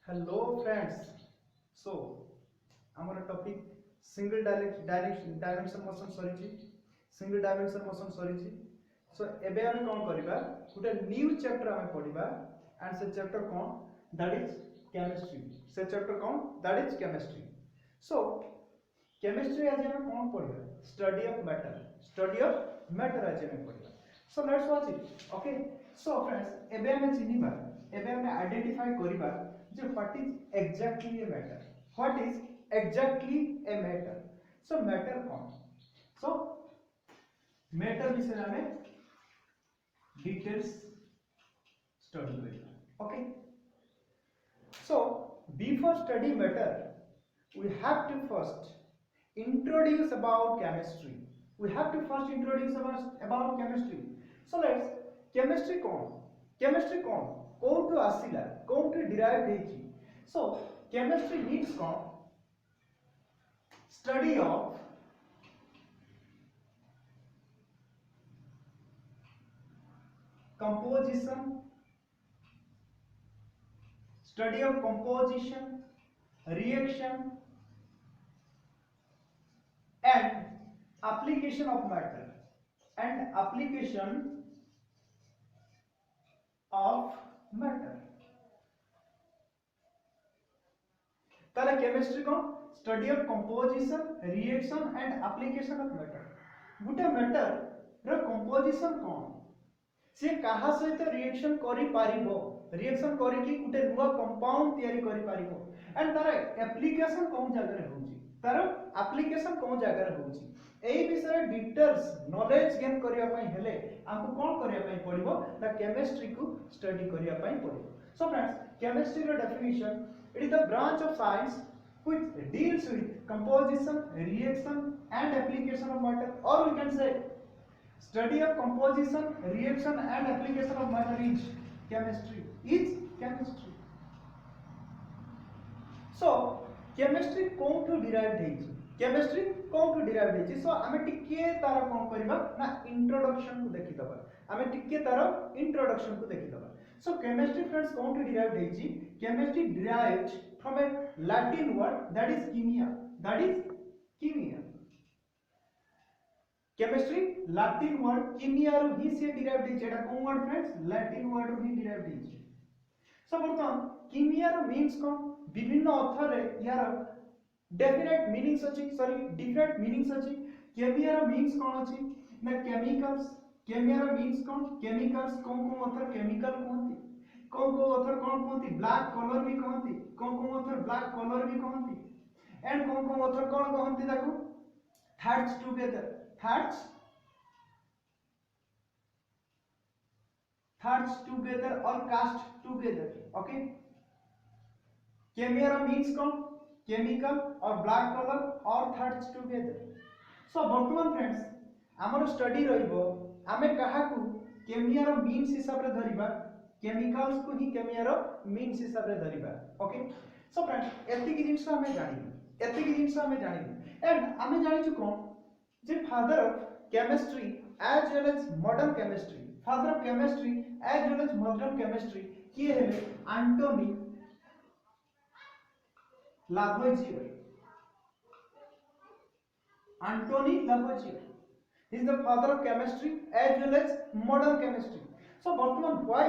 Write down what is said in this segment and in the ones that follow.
Hello friends. So our topic single dimension motion सरीची single dimension motion सरीची. So एबे हम कौन करिबा गुटे न्यू चैप्टर हम पढिबा एंड से चैप्टर कौन दैट इज केमिस्ट्री. से चैप्टर कौन that is chemistry. So chemistry आज हम कौन पढिबा स्टडी ऑफ मैटर आज हम पढिबा. So let's watch it. Okay. So friends एबे हम चिनिबा एबे हम आइडेंटिफाई करिबा जो what is exactly a matter. What is exactly a matter? So matter कौन? So matter विषय हमें details study करिबा. Okay. So before study matter, we have to first introduce about chemistry. We have to first introduce about chemistry. So let's chemistry कौन? Chemistry कौन? कौन to आसिला कौन to derive हेची. So chemistry means कौन study of composition, reaction and application of matter ताले chemistry को study of composition reaction and application of matter. Gute matter row composition कोन से कहा सहित रिएक्शन करि पारिबो रिएक्शन करि कि गुटे नुवा कंपाउंड तयारी करि पारिबो एंड तार एप्लीकेशन कोन जगह रे होउची तार एप्लीकेशन कोन जगह रे होउची एई विषय डिटेल्स नॉलेज गेन करिया पई हेले हमको कोन करिया पई पड़िबो द केमिस्ट्री को स्टडी करिया पई पड़िबो. सो फ्रेंड्स केमिस्ट्री रो definition it is the branch of science which deals with composition reaction and application of matter, or we can say study of composition reaction and application of matter is chemistry. So chemistry कोन टू derived हेची chemistry कोन टू derived हेची. So हमें टिके तार कोन करबा ना इंट्रोडक्शन को देखि दबा हमें टिके तार इंट्रोडक्शन को देखि दबा. So chemistry friends कोन टू डिराइव्ड हेची. Chemistry derived from a Latin word that is chemia. Chemistry Latin word chemia रो ही से derived हेची. एटा कोन वर्ड फ्रेंड्स Latin word रो ही derived हेची. So बर्तमान chemia रो मीन्स कोन विभिन्न अर्थ रे यार डेफिनेट मीनिंग्स अछि डिफरेंट मीनिंग्स अछि. chemia रो मीन्स कोन अछि ना केमिकल्स. chemia रो मीन्स कोन केमिकल्स कोन अर्थ केमिकल कहंती कोन ऑथर कोन कहंती ब्लैक कलर भी कहंती कोन ऑथर ब्लैक कलर भी कहंती एंड कोन ऑथर कोन कहंती ताकू थर्ड्स टुगेदर और कास्ट टुगेदर. ओके केमिया मींस कोन केमिकल और ब्लैक कलर और थर्ड्स टुगेदर. सो वर्तमान फ्रेंड्स हमर स्टडी रहिबो हमें काहाकू केमिया मींस हिसाब रे धरिबा केमिकल्स को ही केमिया रो मीन्स हिसाब रे धरिबा. ओके सो फ्रेंड्स एति की जिंस हमें जानिबो एंड हमें जानिछु कोन जे father of chemistry as well as modern chemistry किए हेले Antony लावोइजियर. He is the father of chemistry as well as modern chemistry. So वर्तमान why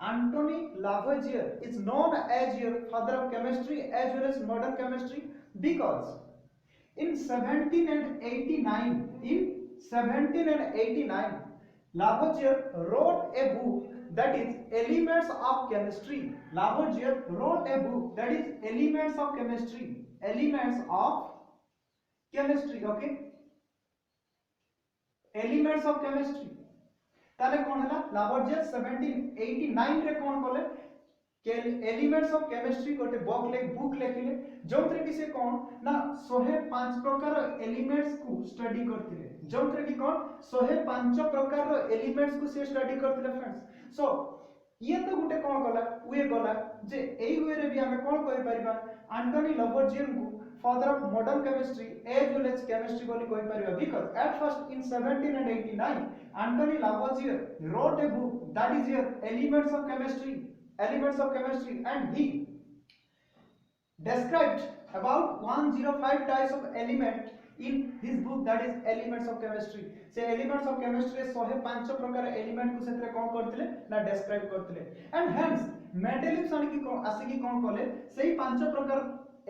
Anthony Lavoisier is known as your father of chemistry as well as modern chemistry? Because in 1789 Lavoisier wrote a book that is Elements of Chemistry. Lavoisier wrote a book that is Elements of Chemistry. Okay, Elements of Chemistry. ताले कोन हला लावोजियर 1789 रे कोन कोले के elements of chemistry गोटे book लेखिले जोंतरे कि से कोन ना 105 प्रकार एलिमेंट्स को स्टडी करथिले जोंतरे कि कोन 105 प्रकार एलिमेंट्स को से स्टडी करथिले फ्रेंड्स. सो ये तो गुटे कोन गला जे एई वे रे भी हमें कोन कहि परिबा एंटोनी लावोजियर को father of modern chemistry as well as chemistry बोली कहि परिबा. Because at first in 1789 Anthony Lavoisier wrote a book that is your Elements of Chemistry and he described about 105 types of element in his book, that is Elements of Chemistry. से Elements of Chemistry 105 प्रकार element को सेतरे कोन करथिले ना describe करथिले and hence Mendeleev सणकी को आसी की कोन कले सेही 5 प्रकार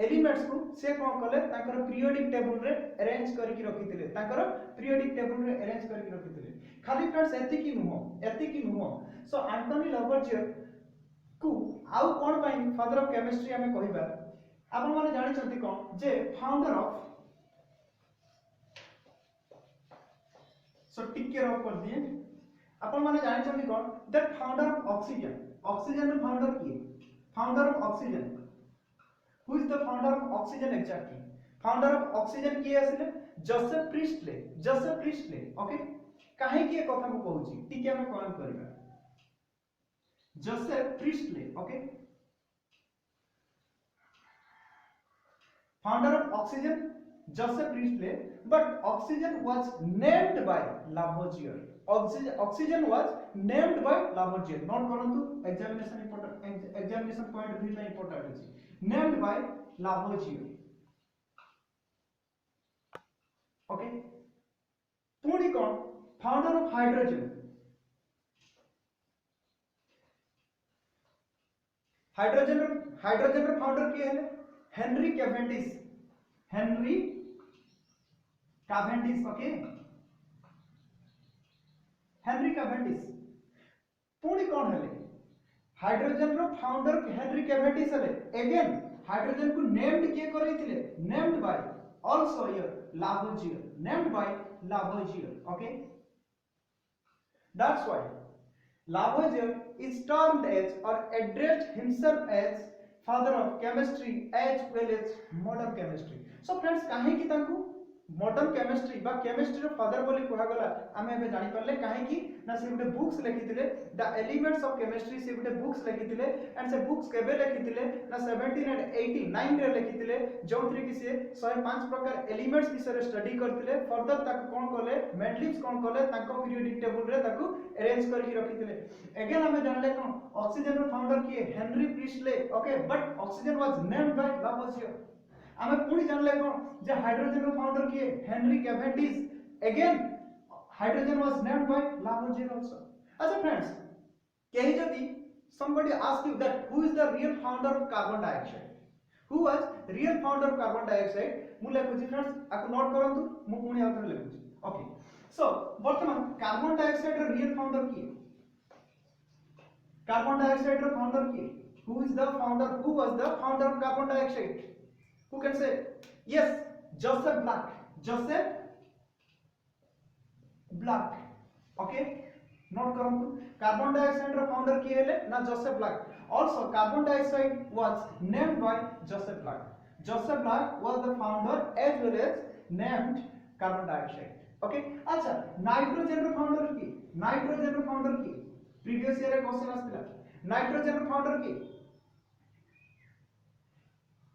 एलिमेंट्स को से कोन कले ताकर पीरियोडिक टेबल रे अरेंज करके रखिथिले ताकर पीरियोडिक टेबल रे अरेंज करके रखिथिले खाली फ्रेंड्स एति की नुहो सो एंटोनी लैवोसियर को आउ कोन पई फादर ऑफ केमिस्ट्री हमें कहिबा आपण माने जानि छथि कोन जे founder of so take care of कर दिए अपन माने जानि छथि कोन दैट फाउंडर ऑफ ऑक्सीजन रो फाउंडर किए founder of oxygen who is the founder of oxygen exactly founder of oxygen किए आसिले जोसेफ प्रिस्टले ओके काहे की कथा को कहूची टिके हम कॉल करबा Joseph Presley okay founder of oxygen Joseph Priestley, but oxygen was named by Lavoisier. Oxygen was named by Lavoisier. Not karantu examination important, examination point of view important is named by Lavoisier. Okay. पुणी कौन founder of hydrogen hydrogen रो founder किए हैं Henry Cavendish okay Henry Cavendish पुणी कौन है hydrogen रो founder Henry Cavendish है अगेन हाइड्रोजन को नेम्ड किए करैथिले named by also here Lavoisier named by Lavoisier okay that's why Lavoisier is termed as or addressed himself as father of chemistry as well as modern chemistry so friends काहे की तांकू modern chemistry बा chemistry रो father बोली कहा गला आमे एबे जानि परले काहे की ना से गुटे बुक्स लिखिथिले द एलिमेंट्स ऑफ केमिस्ट्री से गुटे बुक्स लिखिथिले एंड से बुक्स केबे लिखिथिले ना 1789 रे लिखिथिले जोंथरे कि से 105 प्रकार एलिमेंट्स विषय स्टडी करथिले फर्दर ताको कोन कोले मेंडलिव्स कोन कोले ताको पीरियोडिक टेबल रे ताको अरेंज करके रखिथिले अगेन हमें जानले कोन ऑक्सीजन रो फाउंडर किए Henry Priestley okay but oxygen was named by Lavoisier हमें पूरी जानले कोन जे हाइड्रोजन रो फाउंडर किए Henry Cavendish again hydrogen was named by Lavoisier also अच्छा फ्रेंड्स कहि जदी somebody ask you that who is the real founder of carbon dioxide who was real founder of carbon dioxide मु लेखुची friends आको note करंतु मु पुणी आउथरे लेखुची okay so वर्तमान carbon dioxide रो real founder किए कार्बन डाइऑक्साइड रो फाउंडर किए who is the founder who was the founder of carbon dioxide who can say yes Joseph Black okay note करंतु कार्बन डाइऑक्साइड रो founder किए हेले ना Joseph Black also carbon dioxide was named by Joseph Black was the founder as well as named carbon dioxide okay अच्छा nitrogen रो founder की previous year रे question आस्तिला नाइट्रोजन रो फाउंडर की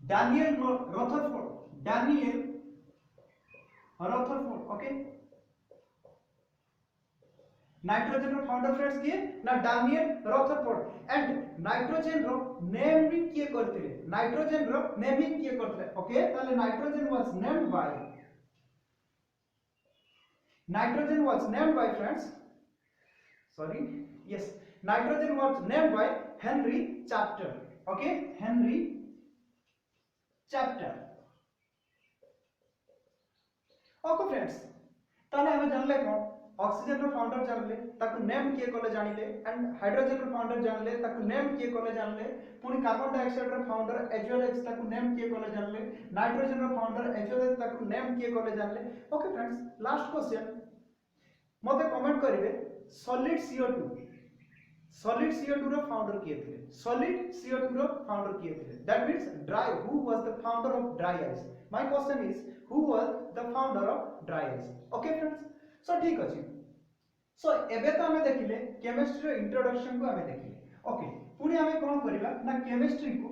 डैनियल रथरफोर्ड ओके नाइट्रोजन रो founder friends किए ना डैनियल रथरफोर्ड एंड नाइट्रोजन रो नेमिंग किए करथिले ओके ताले nitrogen was named bye friends sorry yes nitrogen was named by Henry Chapter okay Henry Chapter okay friends ताले हमें जानले कोन ऑक्सीजन रो फाउंडर जानले ताकू नेम किए कोले जानिले एंड हाइड्रोजन रो फाउंडर जानले ताकू नेम किए कोले जानले पुनी कार्बन डाइऑक्साइड रो फाउंडर एज वेल एज ताकू नेम किए कोले जानले नाइट्रोजन रो फाउंडर एज वेल एज ताकू नेम किए कोले जानले ओके फ्रेंड्स लास्ट क्वेश्चन मते कमेंट करिवे सॉलिड CO2 रो फाउंडर किए थे that means dry who was the founder of dry ice my question is who was the founder of dry ice okay friends so ठीक अछि सो एबे तो हमें देखिले केमिस्ट्री रो इंट्रोडक्शन को हमें देखिले ओके पुनी हमें कोन करबा ना केमिस्ट्री को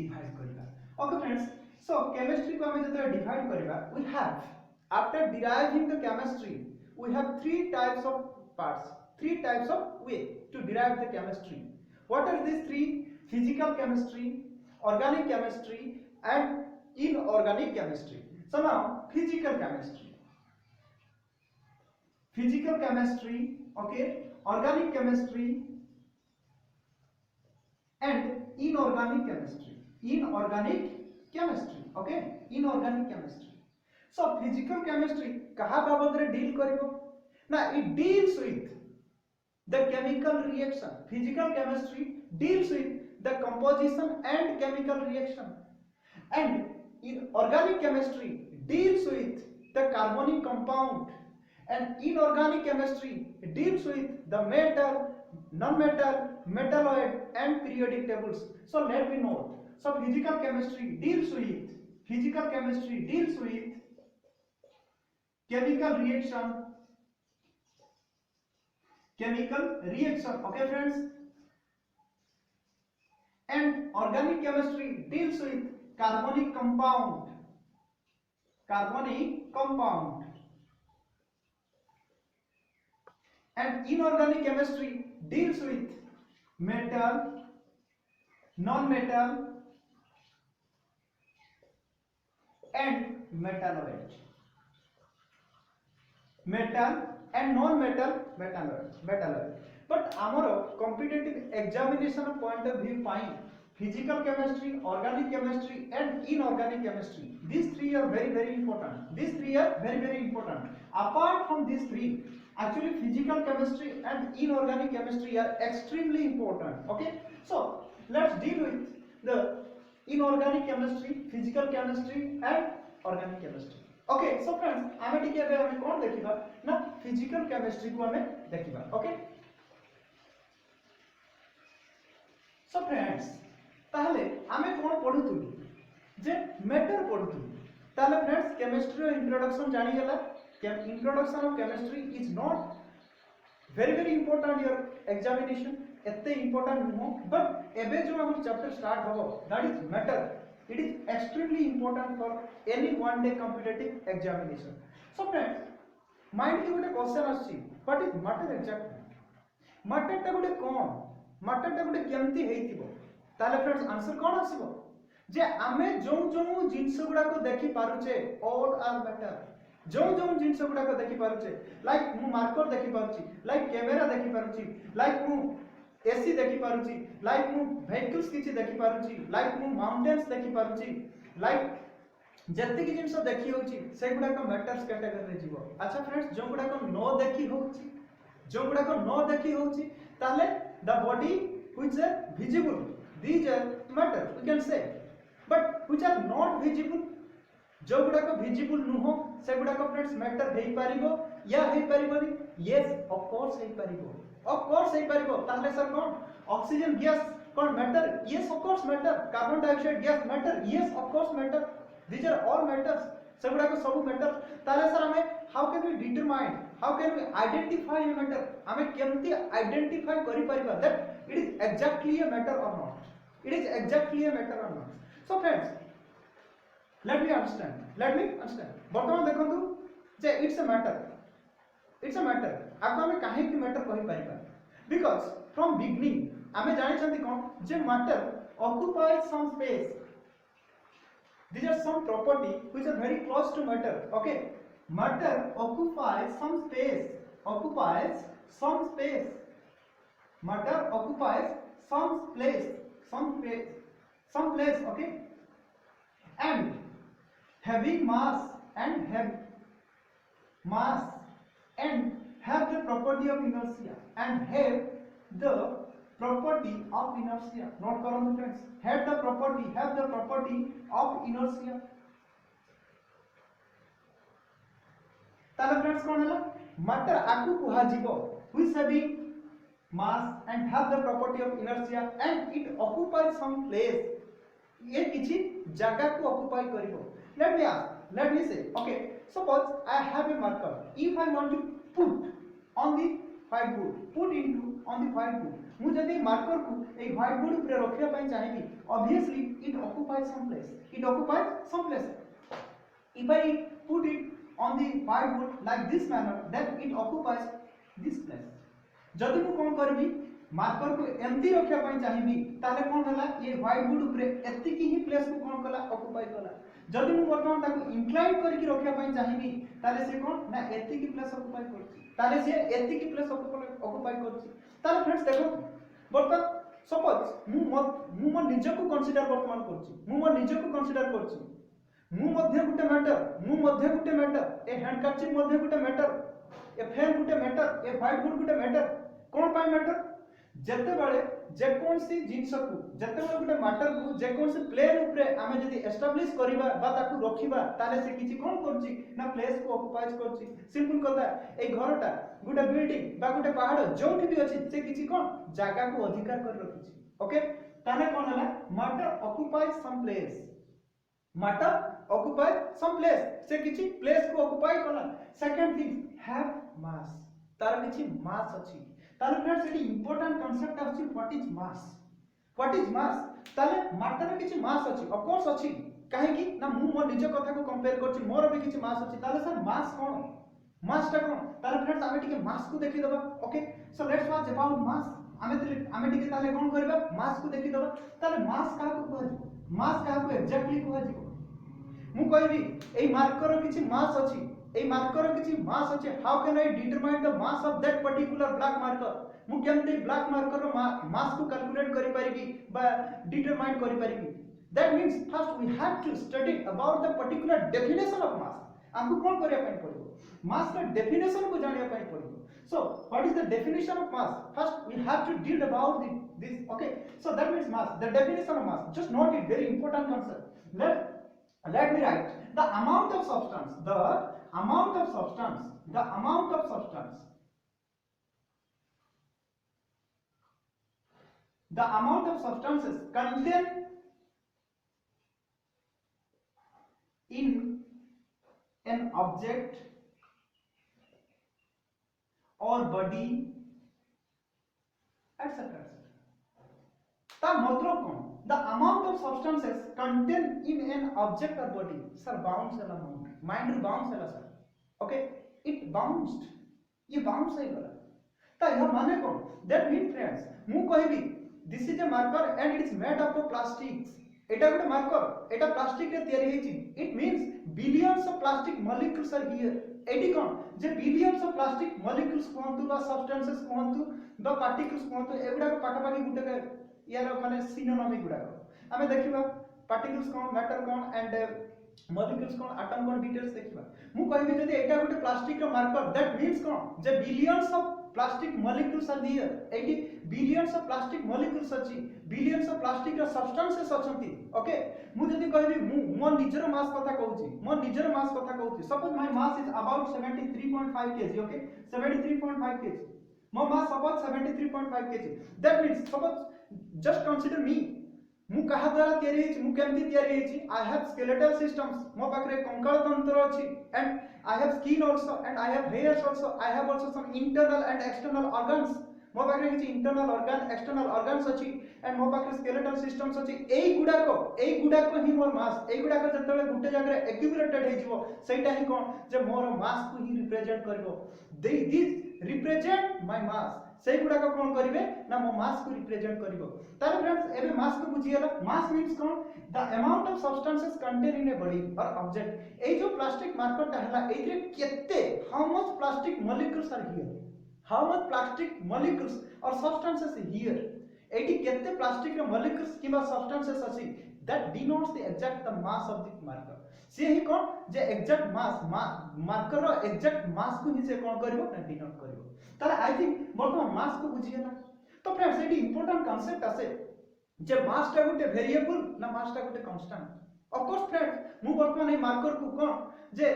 डिवाइड करबा ओके फ्रेंड्स सो केमिस्ट्री को हमें जतरा डिवाइड करबा we have after deriving the chemistry we have three types of way to derive the chemistry What are these three? Physical chemistry, organic chemistry, and inorganic chemistry. So now physical chemistry, okay, organic chemistry, and inorganic chemistry. Okay, inorganic chemistry. So physical chemistry kaha babad re deal karibo na, it deals with the chemical reaction. Physical chemistry deals with the composition and chemical reaction, and in organic chemistry deals with the carbonic compound, and inorganic chemistry deals with the metal, non-metal, metalloid, and periodic tables. So let me note. So physical chemistry deals with chemical reaction, okay friends, and organic chemistry deals with carbonic compound, and inorganic chemistry deals with metal, non-metal, and metalloid. Metal and non-metal, metalloid. But our competitive examination point of view, fine, physical chemistry, organic chemistry, and inorganic chemistry, these three are very important. Apart from these three, actually physical chemistry and inorganic chemistry are extremely important. Okay, so let's deal with the inorganic chemistry, physical chemistry, and organic chemistry. Okay, so friends, आमे टिके एबे आमे कोन देखिबा ना physical chemistry को आमे देखिबा. Okay, so friends, ताहले आमे कोन पढुतुली जे मैटर पढुतुली. ताहले फ्रेंड्स, केमिस्ट्री रो इंट्रोडक्शन जानि गेला. Introduction of chemistry is not very important your examination, एते important नो, बट एबे जो हम चैप्टर स्टार्ट होबो that is matter. It is extremely important for any one day competitive examination. So friends, mind की गोटे question आछि, what is matter exactly? matter टा गोटे कोन, matter टा गोटे केमती हेइतिबो. ताले फ्रेंड्स आंसर कोन आसीबो जे आमे जो जिंस गुडा को देखि पारुचे ऑल आर मैटर. जो जिंस गुडा को देखि पारुचे, लाइक मु मार्कर देखि पारुची, लाइक कैमरा देखि पारुची, लाइक मु एसी देखि पारुची, लाइक मु व्हीकल्स किछि देखि पारुची, लाइक मु माउंटेन्स देखि पारुची, लाइक जत्ते की जिंस देखि होउची से गुडा को मैटर्स कैटेगरी रे जीवो. अच्छा फ्रेंड्स, जो गुडा को नो देखि होउची, ताले the body which are visible, these are matter we can say. But which are not visible, जो गुडा को विजिबल नुहो से गुडा को फ्रेंड्स मैटर हेइ पारिबो या हेइ पारिबोनी. यस ऑफ कोर्स हेइ पारिबो, ऑफ कोर्स हेइ पारिबो. ताले सर कोन ऑक्सीजन गैस कोन matter? Yes of course matter. Carbon dioxide gas matter? Yes of course matter. These are all matters, से गुडा को सब मैटर. ताले सर हमें how can we determine, how can we identify a matter? हमें केमती identify करि परिबा that it is exactly a matter or not, it is exactly a matter or not. So friends, let me understand. बर्तमान देखंतु जे it's a matter. आपको हमें काहे कि मैटर कहि परिबा? बिकॉज़ फ्रॉम बिगिनिंग हमें जानि छथि कोन जे matter occupies some space. These are some property which are very close to matter. Okay, matter occupies some space. Matter occupies some place. Okay, and having mass and have the property of inertia, note करो friends, have the property of inertia. ताले friends कोन हला matter आकु कुहा जीवो which having mass and have the property of inertia and it occupies some place. ये किछि जगह को occupy करिवो. let me say, okay, suppose I have a marker. If I want to put on the whiteboard, मु जदि marker को ए whiteboard ऊपर रखिया पई चाहिबी, obviously it occupies some place. If I put it on the whiteboard like this manner, then it occupies this place. जदि मु कोन करबी marker को एमती रखिया पई चाहिबी ताले कोन हला ये व्हाइट बोर्ड ऊपर एति की ही प्लेस को कोन कला ऑक्युपाई कला जदि मु वर्तमान ताको इंक्लाइन करके रखिया पई चाहिबी ताले से कोन ना एति की प्लेस ऑक्युपाई करछि ताले से एति की प्लेस ऑक्युपाई करछि ताले फ्रेंड्स देखो वर्तमान सपोज मु मो निज को कंसीडर वर्तमान करछि मु मो निज को कंसीडर करछि मु मध्य गुटे matter A handkerchief Madhya Gute matter A fan Gute matter a white board Gute matter cone pi matter जते बारे जे कोन सी जिंस को जते बारे गुटे मैटर को जे कोन सी प्लेन ऊपर आमे जदी एस्टैब्लिश करिबा बा ताकू रखिबा ताले से किछि कोन करछि ना प्लेस को ऑक्युपाइज करछि सिंपल कथा ए घरटा गुटे बिल्डिंग बा गुटे पहाड़ जोठी भी अछि से किछि कोन जागा को अधिकार कर रखिछि ओके ताने कोन हला matter occupies some place matter occupies some place से किछि प्लेस को ऑक्युपाई कला सेकंड थिंग हैव मास तार किछि मास अछि ताले फ्रेंड्स एटी इंपोर्टेंट कांसेप्ट अछि व्हाट इज मास ताले मैटर किछि मास अछि ऑफ कोर्स अछि काहे कि ना मु मो निज कथा को कंपेयर करछि मोर भी किछि मास अछि ताले सर मास कोन मास टा कोन ताले फ्रेंड्स आमे टिके मास को देखि दबा okay so let's watch about mass आमे टिके ताले कोन करबा मास को देखि दबा ताले मास का को कहै मास का को एग्जैक्टली कहै मु कहबी ए मार्कर किछि मास अछि ए मार्कर किछि मास अछि how can I determine the mass of that particular black marker मु केमते ब्लैक मार्कर रो मास को कैलकुलेट करि परिबी बा डिटरमाइन करि परिबी that means first we have to study about the particular definition of mass हमको कोन करिया पय पड़िबो मास का डेफिनेशन को जानिया पय पड़िबो so what is the definition of mass first we have to deal about this okay so that means mass the definition of mass just note it very important concept let me write the amount of substance the amount of substances contained in an object or body etc ता मतलब कौन the amount of substances contained in an object or body sir bounce ala mind bounce ala sir okay it bounced ये bounce है गला ता यह माने कौन that means friends मु कहबी this is a marker and it is made up of plastics Etah Gute marker Etah plastic रे तयारी हेछि it means billions of plastic molecules are here eighty cone J billions of plastic molecules कोहंतु बा substances कोहंतु बा particles कोहंतु एगुडा पाटा पाटी गुटे यार माने synonym गुडा हमें देखिबा पार्टिकल्स कोन मैटर कोन एंड मॉलिक्यूल्स कोन एटम कोन डिटेल्स देखिबा मु कहबी जदी एटा गुटे प्लास्टिक रो मार्कर दैट मींस कोन जे billions of plastic molecules are here एटी बिलियंस ऑफ प्लास्टिक मॉलिक्यूल्स अछि बिलियंस ऑफ प्लास्टिक रो सब्सटेंसेस अछंती ओके मु जदी कहबी मु मोर निजर मास कथा कहूची suppose my mass is about 73.5 kg okay 73.5 kg मोर mass suppose 73.5 kg that means suppose just consider me मु कहा द्वारा तयारी हेछि मु केमति तयारी हेछि आई हैव स्केलेटल सिस्टम्स मो पाखरे कंकाल तंत्र अछि and I have skin also and I have hairs also I have also some internal and external organs मो पाखरे किछि इंटरनल ऑर्गन एक्सटर्नल ऑर्गन्स अछि एंड मो पाखरे स्केलेटल सिस्टम्स अछि एई गुडा को ही मोर मास एई गुडा को जतले गुटे जगह एक्युमुलेटेड हेजिवो सेटा ही कोन जे मोर मास को ही रिप्रेजेंट करबो दिस रिप्रेजेंट माय मास सेई गुडा को कोन करिवे ना मो मास को रिप्रेजेंट करबो तारे फ्रेंड्स एबे मास को बुझियला मास मींस कोन the amount of substances contain in a body or object ए जो प्लास्टिक मार्कर ता हला एथरे केते how much plastic molecules are here how much plastic molecules or substances here एटी केते प्लास्टिक रे मॉलिक्यूल्स किबा सब्सटेंसेस अछि that denotes the exact the mass of the marker से ही कोन जे एग्जैक्ट मास मार्कर रो एग्जैक्ट मास को ही से कोन करबो ना डिनोट करबो ताले आई थिंक वर्तमान मास को बुझियला तो फ्रेंड्स एटी इंपोर्टेंट कांसेप्ट आसे जे मास टा गुटे वेरिएबल ना मास टा गुटे कांस्टेंट ऑफ कोर्स फ्रेंड्स मु वर्तमान ए मार्कर को कोन जे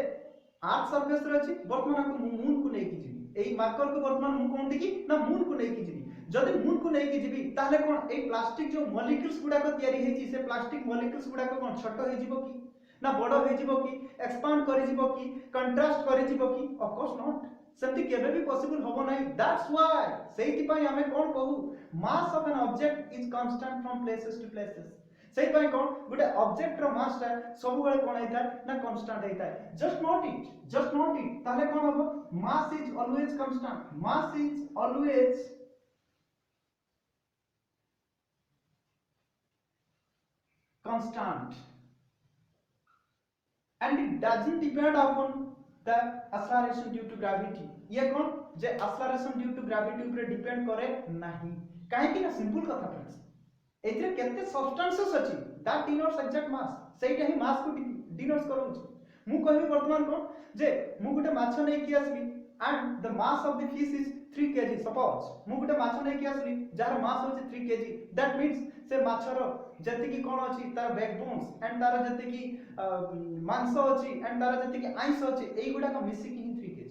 अर्थ सरफेस रे अछि वर्तमान को मून को नै कि जिबी एई मार्कर को वर्तमान मु कोन देखि ना मून को नै कि जिबी जदि मून को नै कि जिबी ताले कोन ए प्लास्टिक जो मॉलिक्यूल्स गुडा को तयारी हेछि से प्लास्टिक मॉलिक्यूल्स गुडा को कोन छोटो हे जिवो कि ना बडो हे जिवो कि एक्सपांड करि जिवो कि कंट्रास्ट करि जिवो कि ऑफ कोर्स नॉट सेमति केबे भी पॉसिबल होबो नै दैट्स व्हाई सेति पई हमें कोन कहू mass of an object is constant from places to places सेति पई कोन गुटे ऑब्जेक्ट रो मास ता सब बेले कोन हेता ना कांस्टेंट हेता जस्ट नोट इट ताले कोन होबो मास is always constant mass is always constant and it doesn't depend upon the acceleration due to gravity. ये कौन जे acceleration due to gravity ऊपर डिपेंड करे नहीं काहे कि ना सिंपल कथा फ्रेंड्स एथिरे केते सब्सटेंसेस अछि दैट डिनोट्स एग्जैक्ट मास सेटा ही मास को डिनोट्स करूछ मु कहबी वर्तमान कोन जे मु गुटे माछ नै कि आसली and the mass of the fish is 3 kg suppose मु गुटे माछ नै कि आसली जार मास होछि 3 kg that means से माछर जति की कोन अछि तार बैकबोन्स एंड तार जति की मांस अछि एंड तार जति की आइस अछि एई गुडा का मिसी की 3 kg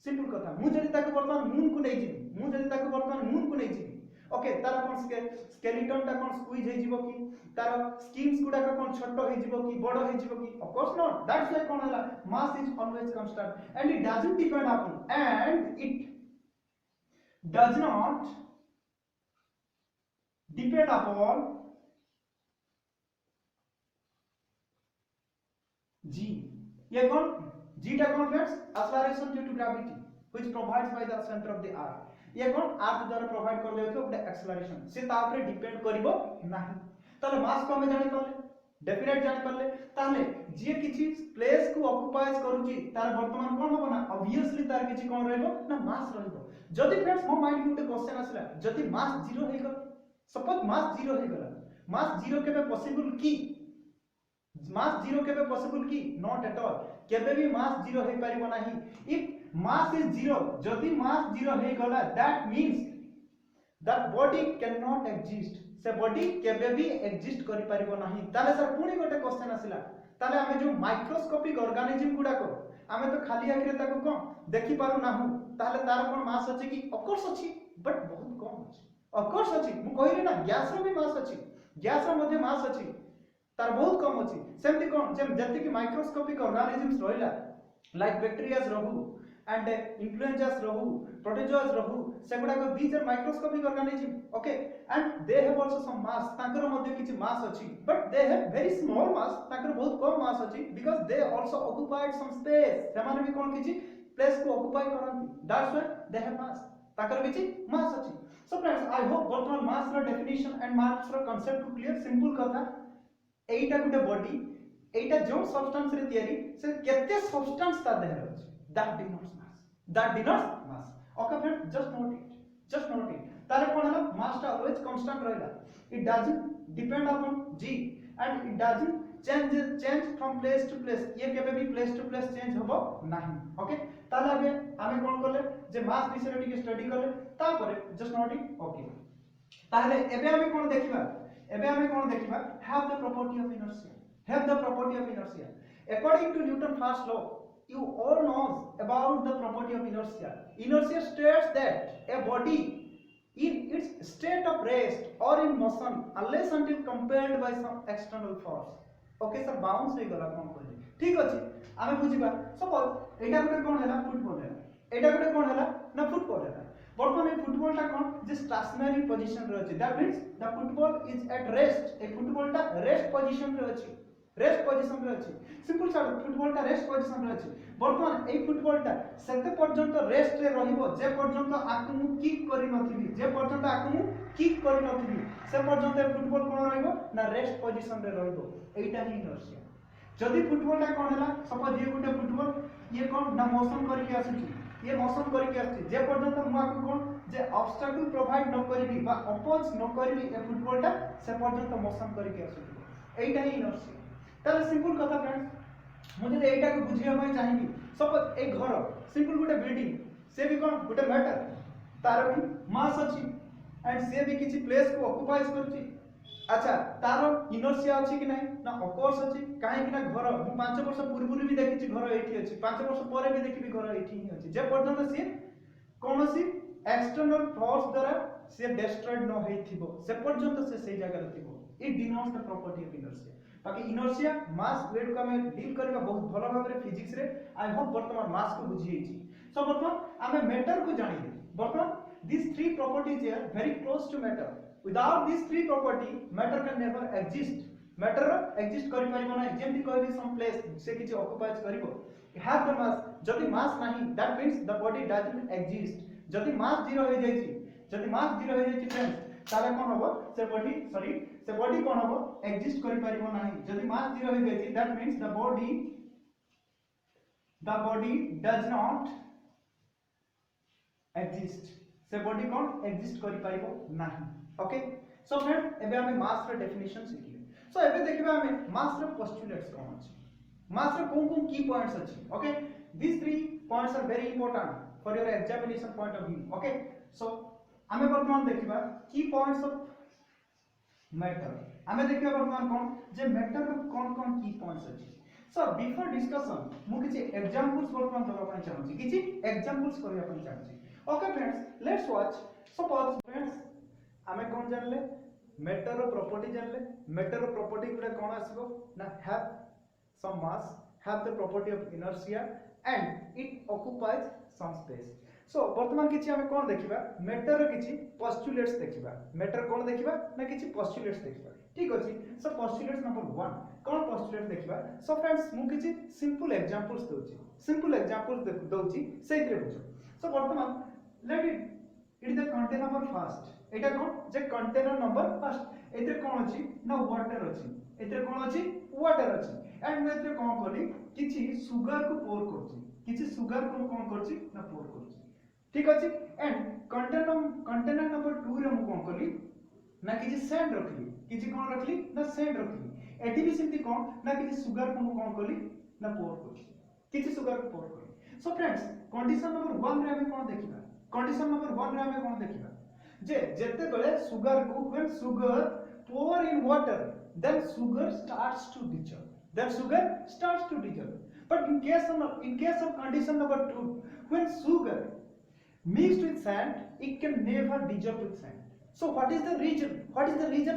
सिंपल कथा मु जति ताको वर्तमान मून को नै जिबी मु जति ताको वर्तमान मून को नै जिबी ओके तार कोन स्केलेटन ता कोन स्क्वीज हे जिवो की तार स्किन्स गुडा का कोन छोटो हे जिवो की बडो हे जिवो की of course not that's why कोन हला mass is always constant and it doesn't depend upon and it does not depend upon g ये कौन g टा कौन friends acceleration due to gravity which provides by the center of the earth ये कौन अर्थ द्वारा provide कर देतो गोटे एक्सेलरेशन से ता ऊपर डिपेंड करिवो नाही ताले मास को हम जानि परले डेफिनेट जानि परले ताले जे किछि प्लेस को ऑक्युपाइज करूची तार वर्तमान कोन होबो ना ऑब्वियसली तार किछि कोन रहइबो ना मास रहइबो जदि फ्रेंड्स मो माइंड गुटे क्वेश्चन आसला जदि मास 0 हे गला सपोज मास 0 हे गला मास 0 केबे पॉसिबल की मास 0 केबे पॉसिबल की नॉट एट ऑल केबे भी मास 0 हे परिबो नाही इफ mass is 0 जदि mass 0 हे गला that means that body cannot exist से बॉडी केबे भी एग्जिस्ट करि परिबो नाही ताले सर पुनी गोटे क्वेश्चन आसिला ताले हमें जो माइक्रोस्कोपिक ऑर्गेनिज्म गुडा को हमें तो खाली आखिरे ताको कोन देखि पारु नाहु ताले तार कोन मास अछि कि ऑफ कोर्स अछि बट बहुत कम अछि ऑफ कोर्स अछि मु कहिरे ना गैस रो भी मास अछि गैस रो मध्ये मास अछि तार बहुत कम अछि सेमति कोन जे जति कि माइक्रोस्कोपिक ऑर्गेनिज्म्स रहिला लाइक बैक्टीरियाज रहू and influenzas rahu protozoas rahu segura ko these are microscopic organism okay and they have also some mass tankar madhya kichi mass achi but they have very small mass tankar bahut kam mass achi because they also occupied some space semane bi kon kichi place ko occupy karanti that's why they have mass tankar kichi mass achi so friends I hope bartaman mass ro definition and mass ro concept to clear simple katha eita gute body eita jo substance रे तयारी से केते substance ता there अछि that denotes mass okay friends just note it तारे कोन हला mass ता always constant रहला it doesn't depend upon g and it doesn't change from place to place ये केबे भी place to place change होबो नाही ओके ताले अबे हमें कोन करले जे mass विषय टिके स्टडी करले ता परे just note it okay ताले एबे हमें कोन देखिबा have the property of inertia according to Newton first law you all knows about the property of inertia. Inertia states that a body in its state of rest or in motion unless until compelled by some external force. Okay sir bounce हे गला कोन कहले ठीक अछि आमे बुझिबा suppose एटा गुटे कोन हैला football हैला एटा गुटे कोन हैला ना football हैला वर्तमान ए फुटबॉल ता कोन जे स्टेशनरी पोजीशन रे अछि that means the football is at rest A football ता रेस्ट पोजीशन रे अछि रेस्ट पोजीशन रे अछि सिंपल सा फुटबॉल ता रेस्ट पोजीशन रे अछि वर्तमान ए फुटबॉल ता सेते पर्यंत रेस्ट रे रहिबो जे पर्यंत आकमु किक करि नथिबी जे पर्यंत आकमु किक करि नथिबी से पर्यंत ए फुटबॉल कोन रहिबो ना रेस्ट पोजीशन रे रहिबो एटा ही इनर्शिया जदी फुटबॉल ता कोन हला सपोज ये गुटे फुटबॉल ये कोन ना मोशन करि के आछी ये मोशन करि के आछी जे पर्यंत मु आकु कोन जे ऑब्स्टेकल प्रोवाइड न करिबी बा अपोज न करिबी ए फुटबॉल ता से पर्यंत मोशन करि के आछी एटा ही इनर्शिया ताले सिंपल कथा फ्रेंड्स मुझे एटा को बुझिया मैं चाहिबी सपोज एक घर सिंपल गुटे बिल्डिंग से भी कोन गुटे मैटर तार भी मास अछि एंड से भी किछि प्लेस को ऑक्युपाइज करछि अच्छा तार इनर्शिया अछि कि नहीं ना ऑफ कोर्स अछि काहे कि ना घर मु 5 वर्ष पूर्व भी देखिछि घर एठी अछि 5 वर्ष परे भी देखिबी घर एठी ही अछि जे पर्यंत से कोनोसी एक्सटर्नल फोर्स द्वारा से डिस्ट्रॉयड न हेथिबो से पर्यंत से सही जगह रहथिबो it denotes the property of inertia बाकी इनर्शिया मास वेट को हमें डील करबा बहुत भलो भाबरे फिजिक्स रे आई होप वर्तमान मास को बुझियै छी सो वर्तमान हमें मैटर को जानिले वर्तमान these three properties are very close to matter without these three property matter can never exist matter exist करि परिबो नै जेमति कहली सम प्लेस से किछि ऑक्युपाइज करिवो have the mass जदि मास नाही that means the body doesn't exist जदि मास 0 हो जाय छी जदि मास 0 हो जाय छी फ्रेंड्स ताले कोन होबो से बॉडी कोन होबो एग्जिस्ट करि परिबो नाही जदि मास 0 हो जाय that means the body does not exist से बॉडी कोन एग्जिस्ट करि परिबो नाही ओके सो फ्रेंड एबे हमें मास रे डेफिनेशन सिखिले सो एबे देखिबा हमें मास रे पोस्टुलेट्स कोन अछि मास रे कोन की पॉइंट्स अछि okay these 3 points are very important for your examination point of view okay so हमें वर्तमान देखिबा की पॉइंट्स ऑफ मैटर हमें देखिबा वर्तमान कोन जे मैटर रो कोन की पॉइंट्स अछि सो बिफोर डिस्कशन मु किछि एग्जांपल्स वर्तमान दबा पय चाहूची किछि एग्जांपल्स करिया पय चाहूची okay friends let's watch suppose friends हमें कोन जानले मैटर रो प्रॉपर्टी जानले मैटर रो प्रॉपर्टी गुडा कोन आसीबो ना have some mass have the property of inertia and it occupies some space so वर्तमान किछि हमें कोन देखिबा मैटर रो किछि पोस्टुलेट्स देखिबा मैटर कोन देखिबा ना किछि पोस्टुलेट्स देखिबा ठीक अछि सो पोस्टुलेट्स नंबर 1 कोन पोस्टुलेट देखिबा सो फ्रेंड्स मु किछि सिंपल एग्जांपल्स दउची सेइत्रे बुझो सो वर्तमान let it is the container number first Etah cone J container number first एते कोन अछि ना वाटर अछि एते कोन अछि वाटर अछि एंड मैं एते कोन करी किछि सुगर को पोर करछि किछि सुगर को कोन करछि ना पोर करछि ठीक अछि एंड कंटेनर नंबर 2 रे मु कोन करी ना किछि सैंड रखली किछि कोन रखली ना सैंड रखली एटी भी सिंपली कोन ना किछि सुगर को मु कोन करी ना पोर करछि किछि सुगर को पोर करी सो फ्रेंड्स कंडीशन नंबर 1 रे हमें कोन देखिबा कंडीशन नंबर 1 रे हमें कोन देखिबा जे जेते बेले सुगर को when sugar pour in water then sugar starts to dissolve but in case of condition number 2 when sugar mixed with sand it can never dissolve with sand so what is the reason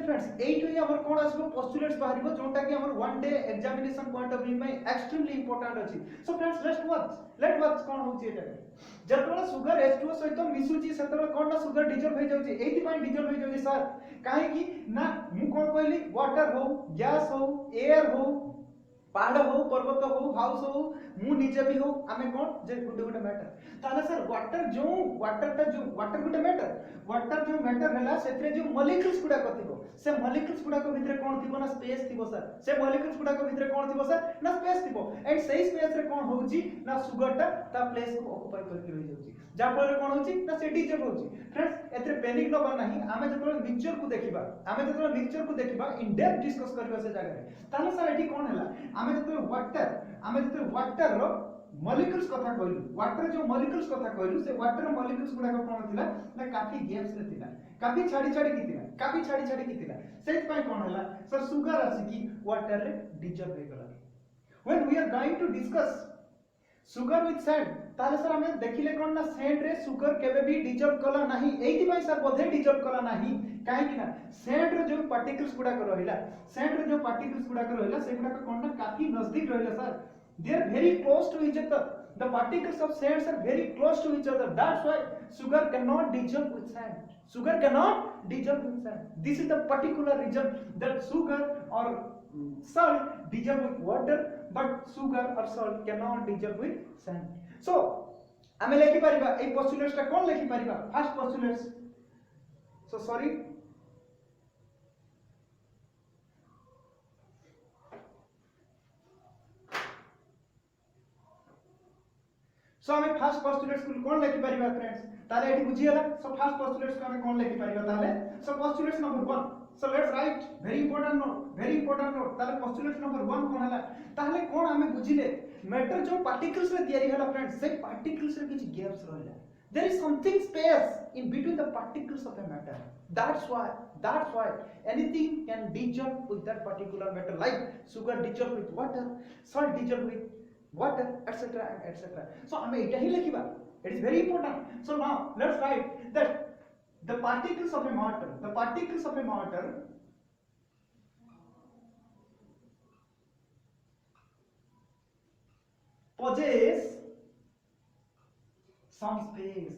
friends 8 वे हमर कोन आसबो postulates बाहरिबो जोटा कि हमर one day examination point of view में extremely important अछि so friends let's watch कोन होची एटा जतबेला sugar H2O सहित मिसुची सेतबेला कोन ना sugar dissolve हो जाउची एथि पॉइंट डिजॉल्व हो जाउची सर काहे कि ना मु कोन कहली वाटर हो गैस हो एयर हो पहाड़ हो पर्वत हो हाउस हो मु निजे भी हो आमे कोन जे गुटे मैटर ताले सर वाटर गुटे मैटर वाटर जो मैटर हैला सेतरे जो मॉलिक्यूल्स गुडा कथिबो से मॉलिक्यूल्स गुडा को भितरे कोन थिबो ना स्पेस थिबो सर से मॉलिक्यूल्स गुडा को भितरे कोन थिबो सर ना स्पेस थिबो एंड सही स्पेस रे कोन होउची ना सुगर ता प्लेस को ऑक्युपाई करके रहि जाउची जा पर कोन होउची ना से डिजॉल्व होउची फ्रेंड्स एतरे पैनिक नबा नहीं आमे जतरो मिक्सचर को देखिबा इन डेप्थ डिस्कस करबा से जगह ताले सर एठी कोन हैला आमे जतरो वाटर रो मॉलिक्यूल्स कथा कहलु वाटर जो मॉलिक्यूल्स कथा कहलु से वाटर मॉलिक्यूल्स गुडा कोन थिला ना काफी गैप्स रे थिला काफी छाडी की थिला सेट पाई कोन हैला सर सुगर आसी की वाटर रे डिजॉल्व हो गला when we are going to discuss sugar with sand ताले सर हमें देखिले कोन ना सैंड रे सुगर केबे भी डिजॉल्व कला नाही एथि पई सर बोधे डिजॉल्व कला नाही काहे कि ना सैंड रे जो पार्टिकल्स गुडा को रहिला से गुडा कोन ना काफी नजदीक रहिला sir they are very close to each other the particles of sands are very close to each other that's why sugar cannot dissolve with sand this is the particular reason that sugar or salt dissolve with water but sugar or salt cannot dissolve with sand so हमें लेखि परिबा ए postulates टा कोन लेखि परिबा first postulates so sorry सो हमें first postulates को कोन लेखि परिबा friends ताले एठी बुझियला so first postulates को हमें कोन लेखि परिबा ताले so postulates number 1 so let's write very important note ताले पोस्टुलेट्स नंबर 1 कोन हला ताले कोन हमें बुझिले मैटर जो पार्टिकल्स रे तयारी हला फ्रेंड्स से पार्टिकल्स रे किछ गैप्स रहला there is something space in between the particles of a matter that's why anything can dissolve with that particular matter like sugar dissolve with water salt dissolve with water etc so hame eta hi lekhiba it is very important so now let's write that the particles of a matter possess some space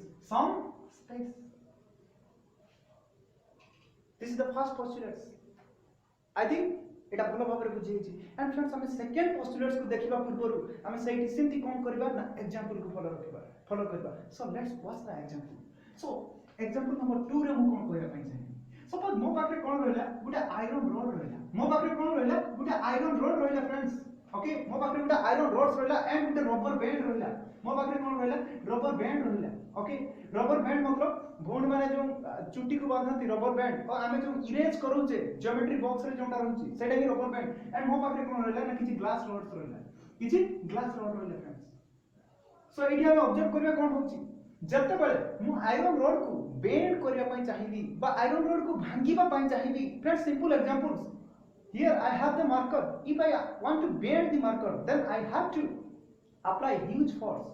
this is the first postulate I think एटा भलो भाबरे बुझी छि and friends हम second postulates को देखिबा पूर्वरु हम सेठी simply कोन करबा ना example को फॉलो करबा so let's watch the example so example number 2 रे हम कोन कहया पई छै सपोज मो पाखरे कोन रहला गुटे आयरन रॉड रहला मो पाखरे कोन रहला गुटे आयरन रॉड रहला फ्रेंड्स ओके मो पाखरे गुटे आयरन रॉड्स रहला एंड गुटे रबर बैंड रहला मो पाखरे कोन रहला रबर बैंड रहला ओके रबर बैंड मतलब भौण माने जो चुट्टी को बांधती रबर बैंड और आमे जो इरेज करूचे ज्योमेट्री बॉक्स रे जोंटा रहउची सेटा ही रबर बैंड एंड मो पाखरे कोन रहला ना किछि ग्लास रॉड्स रहला किछि ग्लास रॉड रहला फ्रेंड्स सो एठी हम ऑब्जर्व करबे कोन होची जत्ते बेले मु आयरन रॉड को बेंड करिया पई चाहिबी बा आयरन रॉड को भांगीबा पई चाहिबी friends simple examples here I have the marker if I want to bend the marker then I have to apply huge force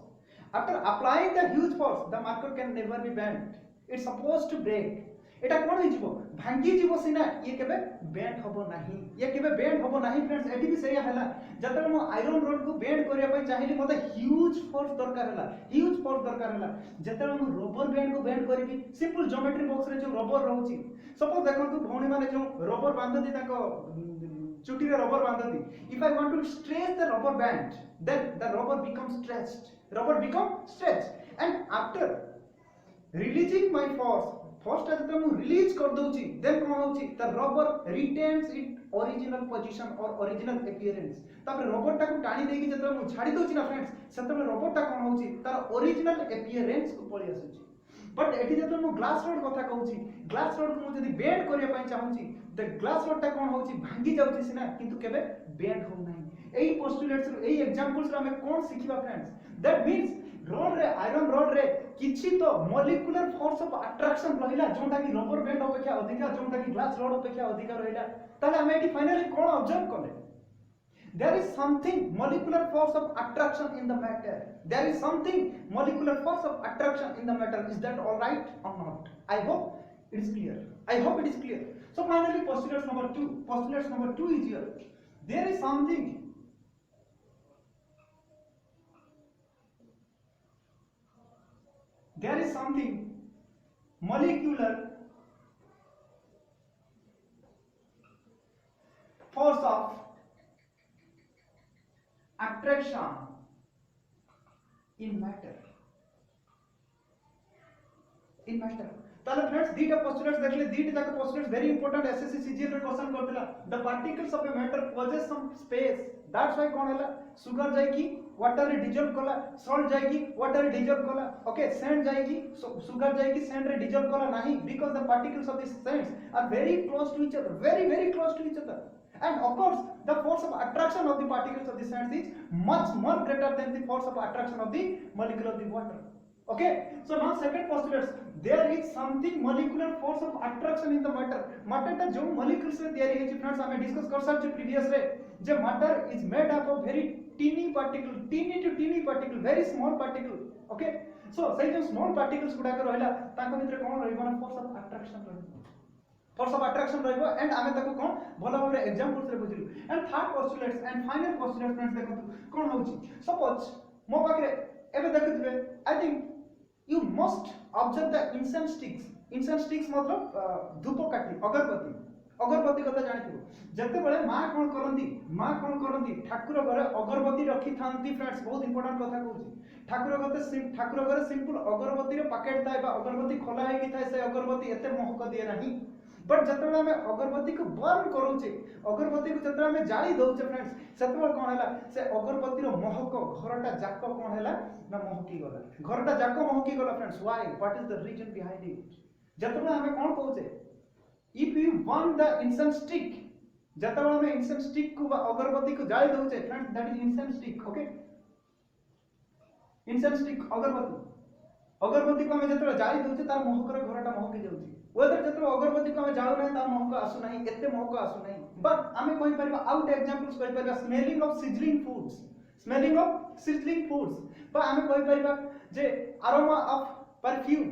after applying the huge force the marker can never be bent it's supposed to break एटा कोन होई जिवो भांगी जिवो सिना ये केबे bend होबो नाही ये केबे बेंड होबो नाही फ्रेंड्स एठी भी सेया हला जतले मो आयरन रॉड को बेंड करिया पई चाहिली मते ह्यूज फोर्स दरकार हला ह्यूज फोर्स दरकार हला जतले मो रबर बैंड को बेंड करबी सिंपल ज्योमेट्री बॉक्स रे जो रबर रहउची सपोज देखंतु भौणी माने जो रबर बांधती ताको चुटी रे रबर बांधती if I want to stretch the rubber band then the rubber become stretched and after releasing my force first जब मैं रिलीज कर दोची देन कोन होची the rubber retains it original position और ओरिजिनल अपीयरेंस तापर रबर टा को टाणी देकी जब मैं छाडी दोची ना फ्रेंड्स सेतबे रबर टा कोन होची तार ओरिजिनल अपीयरेंस को पळी आसुची बट एठी जब मैं ग्लास रॉड कथा कहूची ग्लास रॉड को जदी बेंड करिया पई चाहूची द ग्लास रॉड टा कोन होची भांगी जाउची सिना किंतु केबे बेंड हो नाही एई पोस्टुलेट्स एई एग्जांपल्स रे हमें कोन सिखिबा फ्रेंड्स दैट मींस रॉड रे आयरन रॉड रे किछि तो मॉलिक्यूलर फोर्स ऑफ अट्रैक्शन रहिला जोंटा कि रबर बैंड अपेक्षा अधिका जोंटा कि ग्लास रॉड अपेक्षा अधिका रहिला ताले हमें एटी फाइनली कोन ऑब्जर्व करले there is something molecular force of attraction in the matter there is something molecular force of attraction in the matter is that all right or not I hope it is clear so finally postulate number 2 is here there is something molecular force of attraction in matter ताले friends दीटा postulates देखले दीटा जाके postulates very important SSC CGL रे question करथिला the particles of a matter possess some space that's why कोन हैला sugar जाय की वाटर रे डिजॉल्व कला सॉल्ट जाय की वाटर रे डिजॉल्व कला ओके सैंड जाय की सुगर जाय की सैंड रे डिजॉल्व कला नाही because the particles of this sands are very close to each other very close to each other and of course the force of attraction of the particles of the sands is much more greater than the force of attraction of the molecule of the water okay so now second postulate there is something molecular force of attraction in the matter ta jo molecules रे तयारी है friends हमें discuss कर साल previous रे जे matter is made up of very teeny particle very small particle okay so say जो small particles गुडा के रहला ताको भितर कोन रहइबो ना force of attraction रहइबो force of attraction रहइबो एंड आमे ताको कोन भलो भाबरे एग्जांपल्स रे बुझिलु and third postulates and final postulate friends देखंतु कोन होउची सपोज मो पाखरे एबे देखितबे I think you must observe the incense sticks मतलब धूपकाठी अगरबत्ती कथा जानिथिबो जते बेले मां कोन करंती ठाकुर घरे अगरबत्ती रखी थांती फ्रेंड्स बहुत इंपोर्टेंट कथा कहूची ठाकुर घरे सिंपल अगरबत्ती रे पैकेट थाए बा अगरबत्ती खोला हेकी थाए से अगरबत्ती एते महक दिए नाही बट जते बेले हमें अगरबत्ती को बर्न करूचे अगरबत्ती को जते हमें जाली दउचे फ्रेंड्स सेते बेले कोन हैला से अगरबत्ती रो महक घरटा जाक कोन हैला ना महकी गला घरटा जाक महकी गला friends why what is the reason behind it जते बेले हमें कोन कहूचे if you want the incense stick जते बेले हमें incense stick को अगरबत्ती को जाली दउचे friends that is incense stick okay incense stick अगरबत्ती को हमें जते जाली दउचे तार महक रे घरटा महकी जाउची वेदर जते अगरबत्ती को हमें जाळु नै तार महक आसु नै एते महक आसु नै बट हमें कोइ परबा आउट एग्जांपल्स कोइ परबा स्मेलिंग ऑफ सिजलिंग फूड्स बा हमें कोइ परबा जे अरोमा ऑफ परफ्यूम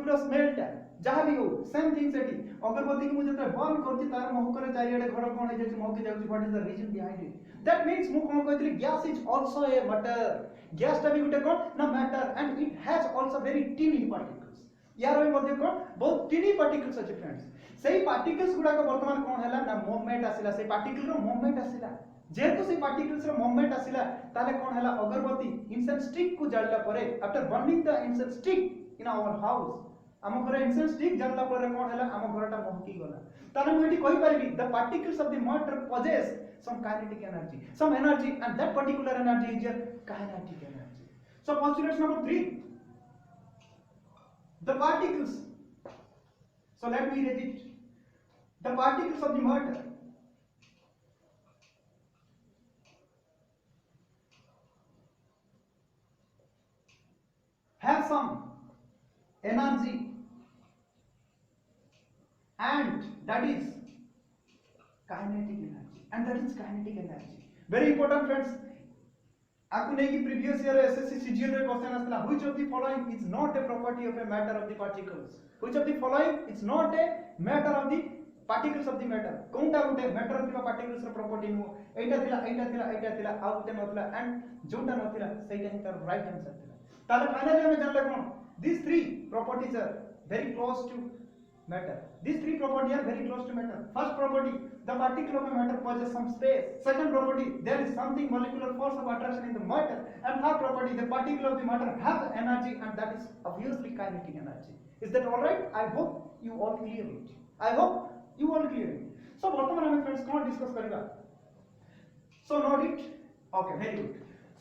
रो स्मेलटा जहां भी हो सेम थिंग सेठी अगरबत्ती को जते बर्न करछि तार महक रे चारियाडे घर कोन हे जे महकी जाउछि what is the reason behind it that means मु कोन कहतली gas is also a matter gas टा भी गुटे कोन ना matter and it has also very tiny particles यार ओइ मध्ये कोन बहुत टीनी पार्टिकल्स अछि फ्रेंड्स सेही पार्टिकल्स गुडा को वर्तमान कोन हैला ना मूवमेंट आसिला से पार्टिकल रो मूवमेंट आसिला जेहेतु से पार्टिकल्स रो मूवमेंट आसिला ताले कोन हैला अगरबत्ती इंसेंस स्टिक को जाळला परे after burning the incense stick in our house आम घर इंसेंस स्टिक जानला पर कोन हला आम घरटा महकी गला ताले मु एटी कहि परबी the particles of the matter possess some kinetic energy and that particular energy is your kinetic energy. So postulate number 3, the particles, so let me read it. The particles of the matter have some energy and that is kinetic energy. Very important friends. आपको नहीं कि previous year SSC CGL रे question आसला which of the following is not a property of a matter of the particles, which of the following is not a matter of the particles of the matter. कोनटा Gute matter of the particles ର property नु एटा थिला आ गुटे नथिला and जोटा नथिला सेटा ही तार right answer थिला ताले finally हमें जानले कोन these three properties are very close to matter. These three properties are very close to matter. First property, the particle of a matter possesses some space. Second property, there is something molecular force of attraction in the matter. And third property, the particle of the matter has energy and that is obviously kinetic energy. Is that all right? I hope you all clear it. So वर्तमान हम friends कौन discuss करेगा? So note it. Okay, very good.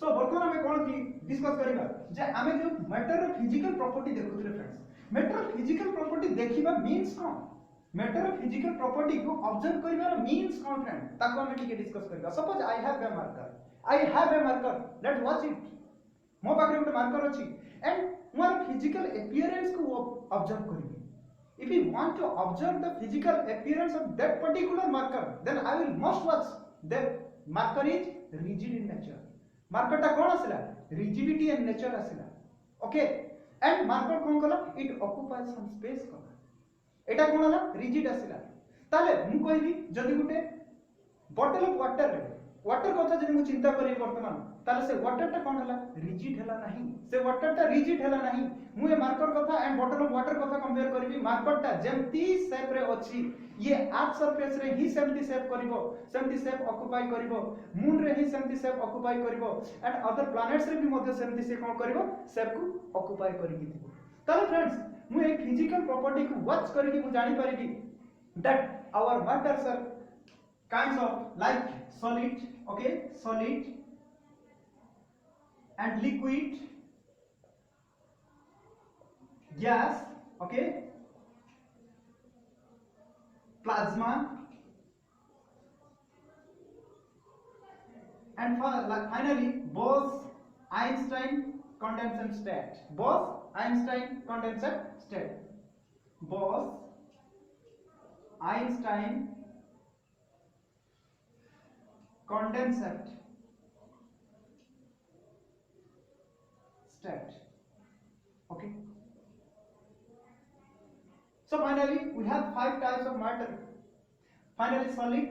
So वर्तमान हम कौन discuss करेगा? जे हमें जो मैटर रो फिजिकल प्रॉपर्टी देखुଥିଲେ फ्रेंड्स. मैटर रो फिजिकल प्रॉपर्टी देखिबा मीन्स कोन? मैटर रो फिजिकल प्रॉपर्टी को ऑब्जर्व करिवार मीन्स कोन फ्रेंड? ताको हम टिके डिस्कस करेगा. Suppose I have a marker. Let's watch it. मो पाखरे गोटे मार्कर अछि एंड मोर फिजिकल अपीयरेंस को observe करिबी. If you want to observe the physical appearance of that particular marker, then I will must watch that marker is rigid in nature. Marker ta kon asila? Rigidity and nature asila. Okay. And marker kon kala? It occupies some space kala. Eta kon ala? Rigid asila. Tale mu kohibi jodi gute bottle of water re water कथा जदि मु चिंता करी वर्तमान ताले से water टा कोन हला रिजिड हला नाही से वाटर टा रिजिड हला नाही मु ए मार्कर कथा एंड बॉटल ऑफ वाटर कथा कंपेयर करबी मार्कर टा जेमती शेप रे अछि ये अर्थ सरफेस रे ही सेमती शेप करिवो सेमती शेप ऑक्युपाई करिवो मून रे ही सेमती शेप ऑक्युपाई करिवो एंड अदर प्लैनेट्स रे भी मध्ये सेमती से कोन करिवो शेप को ऑक्युपाई करिकि थिबो ताले फ्रेंड्स मु ए फिजिकल प्रॉपर्टी को वॉच करिकि मु जानि परिबी that our matters are kinds of like solid, okay, solid and liquid, gas, okay, plasma and finally Bose-Einstein condensate state. Bose-Einstein condensate state. Bose-Einstein condensate state. Okay. So finally we have 5 types of matter. Finally solid,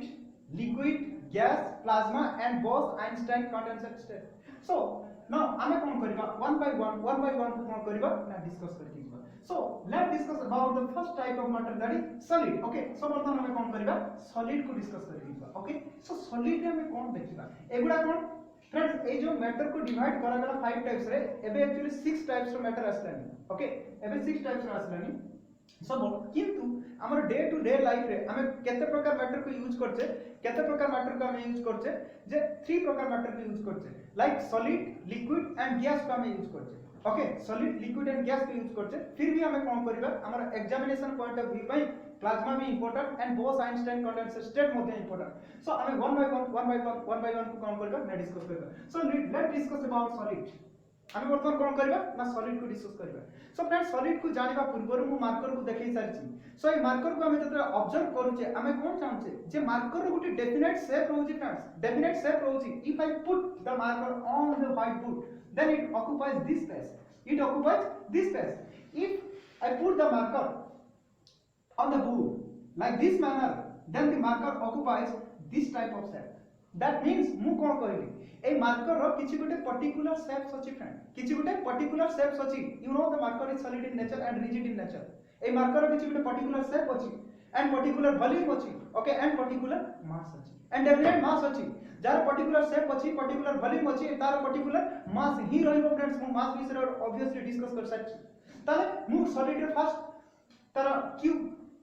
liquid, gas, plasma and Bose-Einstein condensate state. So now ame kon kariba one by one kon kariba na discuss karki. So let's discuss about the first type of matter, that is solid. Okay, so बर्तमान हमें कौन करिबा solid को discuss करिबा. Okay, so solid रे हमें कौन देखिबा एगुडा कौन फ्रेंड्स ए जो मैटर को डिवाइड करा गला 5 टाइप्स रे एबे एक्चुअली 6 टाइप्स रो मैटर आसलानी. ओके, एबे 6 टाइप्स रो आसलानी. सब किंतु हमर डे टू डे लाइफ रे हमें केते प्रकार मैटर को यूज करछे, केते प्रकार मैटर को हमें यूज करछे जे 3 प्रकार मैटर को यूज करछे like solid, liquid and gas को हमें यूज करछे. Okay, solid, liquid and gas को यूज करछे. फिर भी हमें कोन करबा हमर एग्जामिनेशन पॉइंट ऑफ व्यू पई प्लाज्मा भी important and Bose-Einstein condensate state मध्ये इंपोर्टेंट. सो हमें वन बाय वन को कोन करबा ना डिस्कस करबा. So let discuss about solid. हमें वर्तमान कोन करबा ना सॉलिड को डिस्कस करबा. सो फ्रेंड्स सॉलिड को जानिबा पूर्व मु मार्कर को देखै सारछि. सो ए मार्कर को हमें जतरा ऑब्जर्व करूचे हमें कोन चाहछे जे मार्कर रो गुटी डेफिनेट शेप रहउछि फ्रेंड्स. डेफिनेट शेप रहउछि. If I put the marker on the white board then it occupies this space. It occupies this space. If I put the marker on the board like this manner, then the marker occupies this type of shape. That means मु कोन करिबी ए marker रो किछि गोटे particular shapes अछि friend. किछि गोटे particular shapes अछि. You know the marker is solid in nature and rigid in nature. ए marker रो किछि गोटे पर्टिकुलर शेप अछि and particular volume अछि. Okay, and particular mass अछि and definite mass अछि. जार पर्टिकुलर शेप अछि, पर्टिकुलर वॉल्यूम अछि, तार पर्टिकुलर मास ही रहइबो फ्रेंड्स. मु मास विषय ऑब्वियसली डिस्कस कर सकछि. ताले मु सॉलिड रे फर्स्ट तार क्यू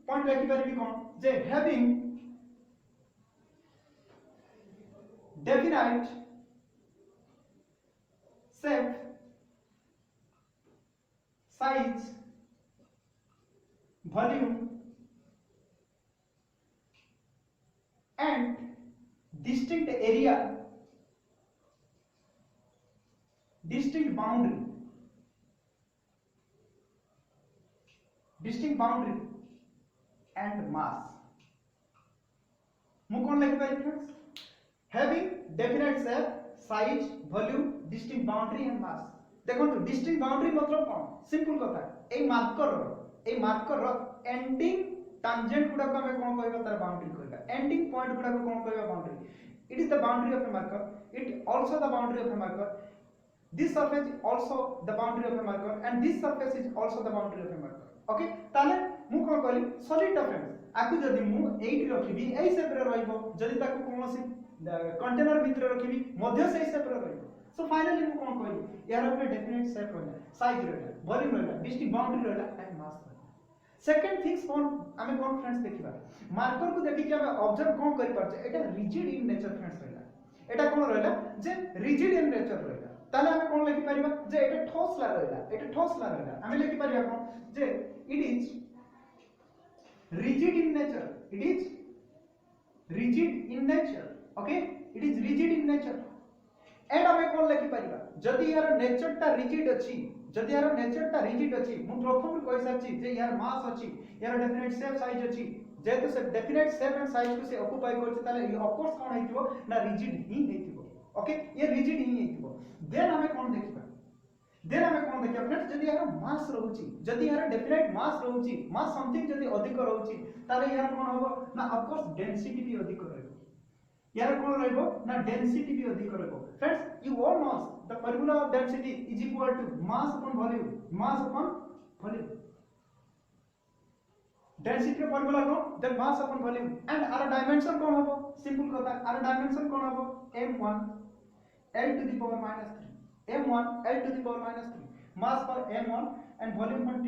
पॉइंट लिखि परिबी कोन जे having definite shape size volume and distinct area distinct boundary and mass मु कोन लिखि पारि friends having definite shape size volume distinct boundary and mass देखो distinct boundary मतलब कोन सिंपल कथा ए मार्कर रो एंडिंग tangent गुडा को हमें कोन कहबा तार बाउंड्री कहबा एंडिंग पॉइंट गुडा को कोन कहबा boundary it is the boundary of a marker it also the boundary of a marker this surface is also the boundary of a marker and this surface is also the boundary of a marker okay ताले मु कोन कहली solid friends आकु जदी मु 8 रखिबी एई shape रे रहइबो जदी ताकू कोनोसी container भीतर रखिबी मध्य से शेप रे रहइबो सो फाइनली मु कोन कहली यार अपने डेफिनेट शेप रहला साइज रहला वॉल्यूम रहला डिस्टिंक्ट बाउंड्री रहला एंड मास रहला सेकंड थिंग्स कोन हमें कोन फ्रेंड्स देखिबा मार्कर को देखि के हमें ऑब्जर्व कोन करि परछे एटा रिजिड इन नेचर फ्रेंड्स रहला एटा कोन रहला जे रिजिड इन नेचर रहला ताले हमें कोन लिखि परिबा जे एटा ठोसला रहला हमें लिखि परिबा कोन जे इट इज rigid in nature okay it is rigid in nature and हमें कोन लिखि परिबा जदी यार नेचर ता रिजिड अछि मु प्रथम कहि सारछि जे यार मास अछि यार डेफिनेट शेप साइज अछि जेतो से डेफिनेट शेप एंड साइज को से ऑक्युपाई करछि ताले ऑफ कोर्स कोन हेतिबो ना रिजिड ही हेतिबो ओके ये रिजिड ही हेतिबो देन हमें कोन देखिबा फ्रेंड्स जदी यार मास रहउची जदी यार डेफिनेट मास रहउची मास समथिंग जदी अधिक रहउची ताले यार कोन होबो ना ऑफ कोर्स डेंसिटी भी अधिक रहइबो यार कोन रहइबो ना डेंसिटी भी अधिक रहइबो friends you all knows the formula of density is equal to mass upon volume density का फार्मूला कोन then mass upon volume and आर डायमेंशन कोन होबो सिंपल कथा आर डायमेंशन कोन होबो m1 l to the power minus 3 m1 l to the power minus 3 mass for m1 and volume for l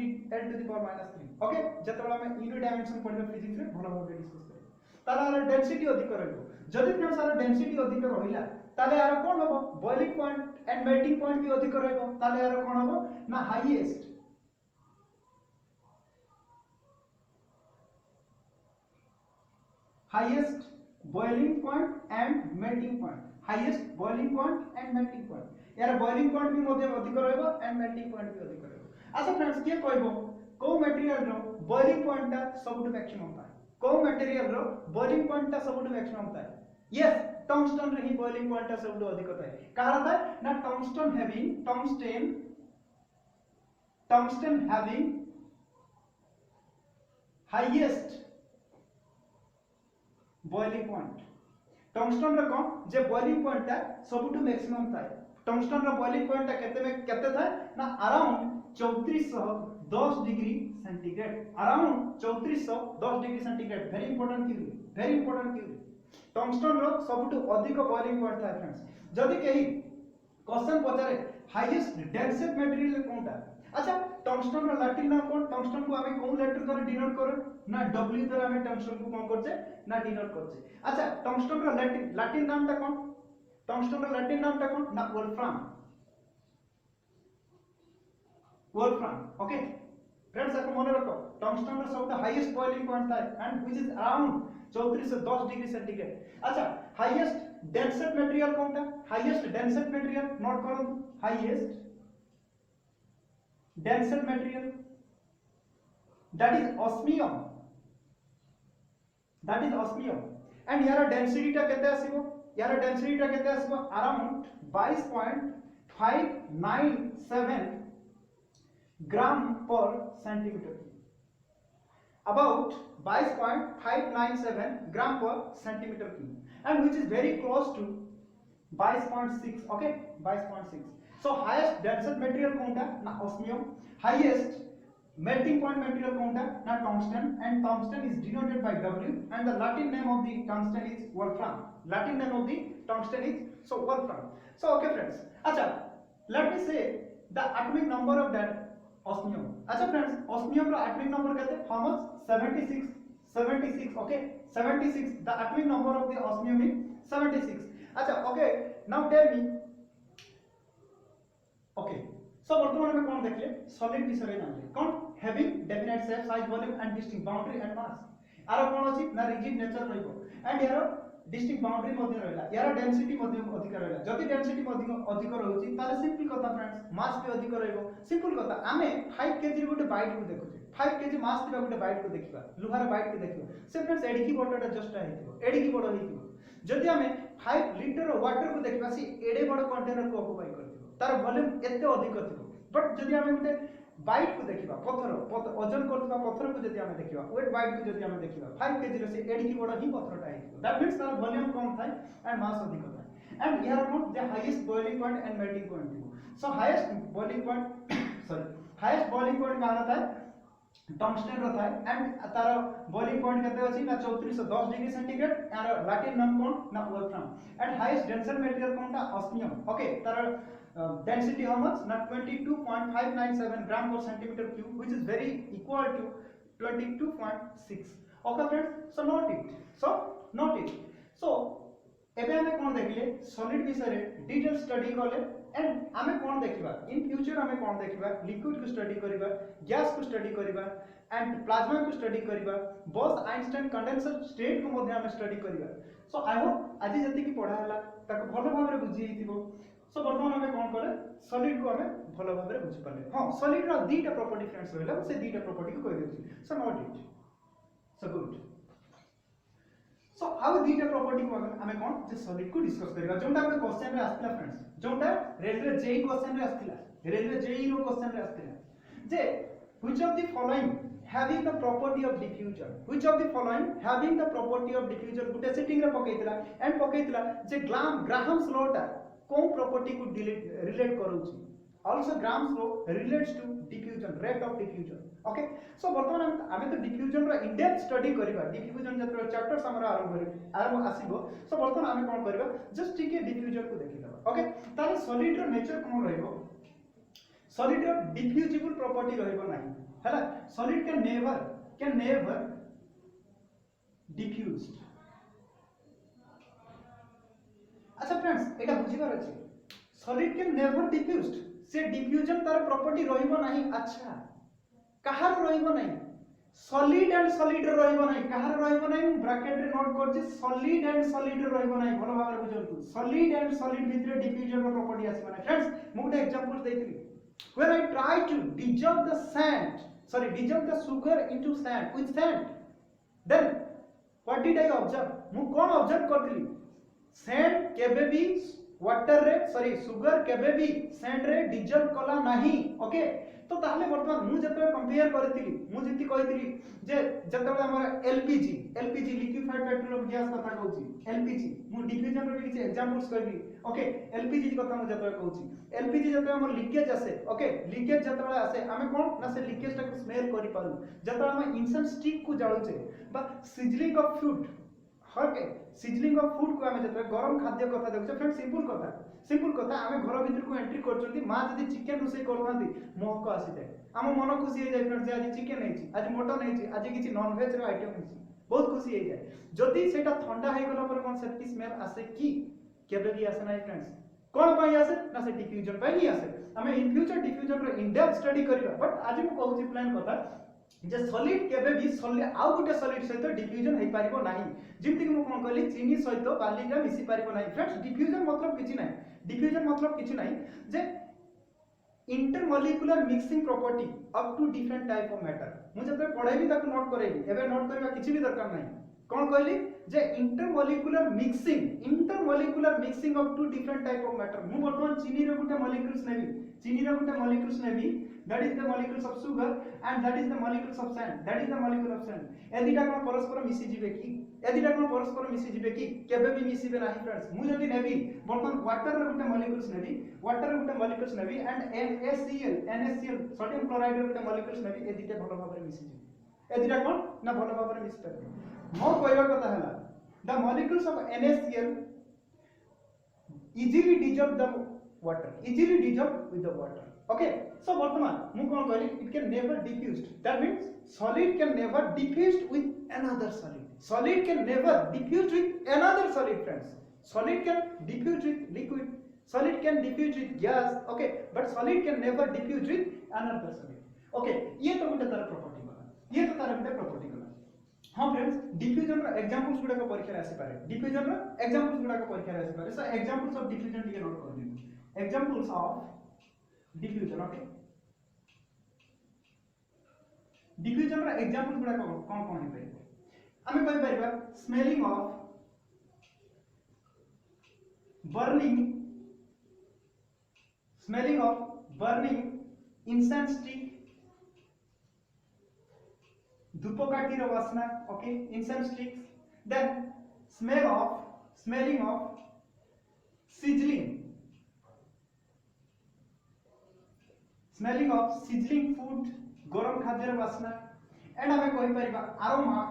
to the power minus 3 okay जेतबेला हम unit dimension पढले physics रे भलो भाबे discuss करै तारा density अधिक रहइबो जदि friends are density अधिक रहिला ताले यार कोन होबो boiling point and melting point भी अधिक रहइबो ताले यार कोन होबो ना highest boiling point and melting point यार बॉइलिंग पॉइंट भी मध्ये अधिक रहइबो एंड मेल्टिंग पॉइंट भी अधिक रहइबो अच्छा फ्रेंड्स के कहबो को मटेरियल रो बॉइलिंग पॉइंट ता सबटु मैक्सिमम था को मटेरियल रो बॉइलिंग पॉइंट ता सबटु मैक्सिमम था यस टंगस्टन रे ही बॉइलिंग पॉइंट ता सबटु अधिक था कारण था ना tungsten having highest boiling point tungsten रो कोन जे बॉइलिंग पॉइंट ता सबटु मैक्सिमम था टंगस्टन रो बॉइलिंग पॉइंट ता केते था ना around 3410 degree centigrade very important theory tungsten रो सबटु अधिक बॉइलिंग पॉइंट था फ्रेंड्स जदी केही क्वेश्चन पचारे हाईएस्ट डेंसेट मटेरियल कोनटा अच्छा टंगस्टन रो लैटिन नाम कोन टंगस्टन को हमें कोन लेटर द्वारा डिनोट करो ना w द्वारा हमें टंगस्टन को कोन करछे ना डिनोट करछे अच्छा टंगस्टन रो लैटिन नामटा कोन ना वोल्फ्राम ओके फ्रेंड्स आपको मन रखो टंगस्टन रो सबसे हाईएस्ट बॉइलिंग पॉइंट था and which is around 3410 degree centigrade अच्छा हाईएस्ट डेंसेट मटेरियल कोनटा नोट करो highest densest material that is osmium and यार डेंसिटी टा केते आसीबो अराउंड 22.597 ग्राम पर सेंटीमीटर about 22.597 ग्राम पर centimetre cube and which is very close to 22.6 okay 22.6 so highest densest material कोनटा ना osmium highest melting point material कोनटा ना tungsten and tungsten is denoted by W and the Latin name of the tungsten is wolfram so okay friends acha let me say the atomic number of that osmium. अच्छा friends osmium रो atomic number केते how much 76 okay 76 the atomic number of the osmium is 76। अच्छा okay now tell me okay so वर्तमान में कौन देखले solid विषय रे जानले कौन having definite shape size volume and distinct boundary and mass आरो कौन अछि ना रिजिड नेचर रहइबो एंड यार डिस्ट्रिक्ट बाउंड्री मध्ये रहला यार डेंसिटी मध्ये अधिक रहला जति डेंसिटी मध्ये अधिक रहउची ताले सिंपल कथा फ्रेंड्स मास भी अधिक रहइबो सिंपल कथा आमे 5 केजी गोटे बाइट को देखुचे 5 केजी मास थिबा गोटे बाइट को देखिबा लुहार बाइट को देखिबा से फ्रेंड्स एडी की बडटा जस्ट हेतिबो एडी की बड हेतिबो जदि आमे 5 लिटर वाटर को देखिबा सी एडे बड कंटेनर को ऑक्युपाई करथिबो तार वॉल्यूम एते अधिक थिबो बट जदि आमे गोटे बाइट को देखिबा पत्थर ओजन करथिबा पत्थर को जदि आमे देखिबा वेट बाइट को जदि आमे देखिबा 5 केजी रे से एडी की बड ही पत्थरटा हेतिबो दैट मींस तार वॉल्यूम कम थाए एंड मास अधिक थाए एंड हियर कौन the highest boiling point and melting point थिबो so highest boiling point sorry highest boiling point कहां था टंगस्टन रो था एंड तार बॉइलिंग पॉइंट केते अछि ना 3410 डिग्री सेंटीग्रेड यार लैटिन नाम कौन ना Wolfram and highest denser material कौन था ऑस्मियम ओके तार density how much not 22.597 gram per centimeter cube which is very equal to 22.6 okay friends so note it so एबे हमें कोन देखले सॉलिड विषय रे डिटेल स्टडी करले एंड हमें कोन देखिबा इन फ्यूचर हमें कोन देखिबा लिक्विड को स्टडी करिबा गैस को स्टडी करिबा एंड प्लाज्मा को स्टडी करिबा बोथ आइंस्टाइन कंडेंसर स्टेट को मध्ये हमें स्टडी करिबा सो आई होप आज जति की पढ़ा हला ताको भलो भाबरे बुझी हितिबो सो वर्तमान हमें कोन करे सॉलिड को हमें भलो भाबरे बुझी पाले हां सॉलिड रो दीटा प्रॉपर्टी फ्रेंड्स रहला से दीटा प्रॉपर्टी को कहि देछि so note it so good so आउ दीटा प्रॉपर्टी को हमें कोन जे सॉलिड को डिस्कस करबा जोंटा हमरे क्वेश्चन रे आस्तिला फ्रेंड्स जोंटा रेलवे जेई क्वेश्चन रे आस्तिला रेलवे जेई रो क्वेश्चन रे आस्तिला जे which of the following having the property of diffusion which of the following having the property of diffusion Gute setting रे पकेइतला एंड पकेइतला जे ग्राहम्स लॉ ता कोन property को relate करूची also Gram's law relates to diffusion rate of diffusion okay so वर्तमान हमें तो diffusion रो in depth study करबा diffusion जत्र चैप्टर्स हमरा आरंभ आसीबो so वर्तमान हमें कोन करबा जस्ट टिके diffusion को देखिबा okay ताले सॉलिड रो नेचर कोन रहइबो सॉलिड रो डिफ्यूजिबल प्रॉपर्टी रहइबो नाही हैला सॉलिड can never diffused अच्छा फ्रेंड्स एटा बुझिबार अछि सॉलिड कैन नेवर डिफ्यूज्ड से डिफ्यूजन तार प्रॉपर्टी रहिबो नाही अच्छा कहार रहिबो नाही सॉलिड एंड सॉलिड रहिबो नाही कहार रहिबो नाही ब्रैकेट रे नोट करछि सॉलिड एंड सॉलिड रहिबो नाही भलो भाबरे बुझंतु सॉलिड एंड सॉलिड भितरे डिफ्यूजन रो प्रॉपर्टी आसी माने फ्रेंड्स मु example देइथिली when I try to dissolve the sugar into sand with sand then what did I observe मु कोन ऑब्जर्व करथिली सैंड केबे भी वाटर रे सुगर केबे भी सैंड रे डिजल्व कला नाही ओके तो ताहले वर्तमान मु जतरे कंपेयर करथिली मु जति कहिथिली जे जतबे हमर एलपीजी लिक्विफाइड पेट्रोलियम गैस कथा कहूची एलपीजी मु डिफ्यूजन रे किछ एग्जांपल्स कहबी ओके एलपीजी कथा मु जतबे कहूची एलपीजी जतबे हमर लीकेज आसे ओके लीकेज जतबे आसे हमें कोन ना से लीकेज टा को स्मेल करि पालु जतबे हम इंसेंस स्टिक को जाळुचे बा sizzling of food okay sizzling of food को हमें जतबे गरम खाद्य कथा देखछ फ्रेंड सिंपल कथा हमें घर भीतर को एंट्री करछंती मां जदी चिकन रोसे करथांती महक आसी जाय हम मन खुशी हे जाय फ्रेंड जे आज चिकन हेछि आज मटन हेछि आज किछि नॉन वेज रो आइटम हेछि बहुत खुशी हे जाय जदी सेटा ठंडा हे गला पर कोन सेटकी स्मेल आसे की केबे भी आसे नाही फ्रेंड्स कोन पई आसे ना से डिफ्यूजन पई ही आसे हमें इन फ्यूचर डिफ्यूजन रो इन डेप्थ स्टडी करबा बट आज मु कहूची प्लान कथा जे सॉलिड केबे भी सॉलिड आउ गुटे सॉलिड सहित डिफ्यूजन हे पारिबो नाही जिमति कि मु कोन कहली चीनी सहित बालिका मिसी पारिबो नाही फ्रेंड्स डिफ्यूजन मतलब किछि नाही डिफ्यूजन मतलब किछि नाही जे intermolecular mixing property up to different type of matter मु जब पढाइबी ताको नोट करेबी एबे नोट करबा किछि भी दरकार नाही कोन कहली जे intermolecular mixing up to different type of matter मु वर्तमान चीनी रो गुटे मॉलिक्यूल्स नेबी that is the molecules of sugar and that is the molecules of sand एदिटा कोन परस्पर मिसी जिवे की केबे भी मिसीबे नाही फ्रेंड्स मु जदी नेबी वर्तमान वाटर रो गुटे मॉलिक्यूल्स नेबी एंड NaCl सोडियम क्लोराइड रो गुटे मॉलिक्यूल्स नेबी एदिटा भलो भाबरे मिसी जिवे एदिटा कोन ना भलो भाबरे मिसी परबे मो कहबा कथा हला the molecules of NaCl easily dissolve with the water okay so वर्तमान मु कोन कहली it can never diffused that means solid can never diffused with another solid can never diffused with another solid friends solid can diffuse with liquid solid can diffuse with gas okay but solid can never diffuse with another solid okay ये तो गुटे तार property गला ये तो तार गुटे property गला हां friends diffusion रो एग्जांपल्स गुडा को परीक्षा रे आसी पारे डिफ्यूजन रो एग्जांपल्स गुडा को परीक्षा रे आसी पारे सो एग्जांपल्स ऑफ डिफ्यूजन टिके नोट कर दियो examples of diffusion okay diffusion रो एग्जांपल्स गुडा कोन कोन हे पारे हमें कहि परिबा smelling of burning incense stick धूपकाठी रो वासना ओके incense sticks then smelling of sizzling food गरम खाद्य रो वासना एंड हमें कहि परिबा अरोमा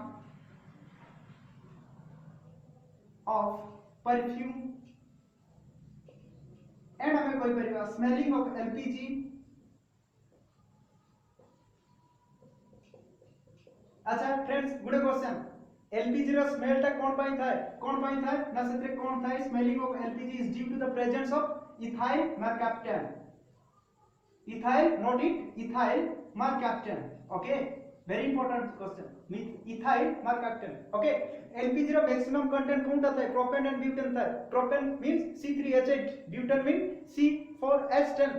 of perfume एंड हमें कहि परिबा स्मेलिंग ऑफ एलपीजी अच्छा फ्रेंड्स गुड क्वेश्चन एलपीजी रो स्मेल ता कोन पई थाए ना सेते कोन थाए smelling of LPG is due to the presence of ethyl mercaptan ethyl not it ethyl mercaptan okay very important question means ethyl mercaptan okay LPG रो मैक्सिमम कंटेंट कोनटा थाए प्रोपेन एंड ब्यूटेन थाए propane means C3H8 butane means C4H10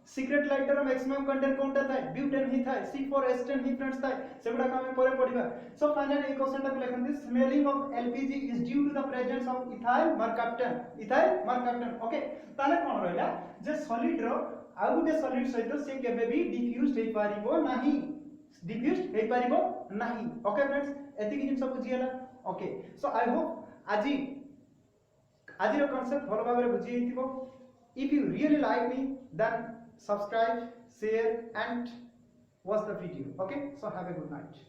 secret lighter रो maximum content कोनटा थाए butane ही थाए C4H10 ही friends थाए सेगुडा का हमें परे पढिबा सो फाइनली एक क्वेश्चन टा लेखन this smelling of LPG is due to the presence of ethyl mercaptan okay ताले कोन रहला जे सॉलिड रो आ गुटे सॉलिड सहित से केबे भी डिफ्यूज हे पारिबो नाही डिफ्यूज हे पारिबो नाही ओके फ्रेंड्स एति कि जिंस बुझियला ओके सो आई होप आज रो कांसेप्ट भलो भाबरे बुझि हिथिबो if you really like me then subscribe share and watch the video okay so have a good night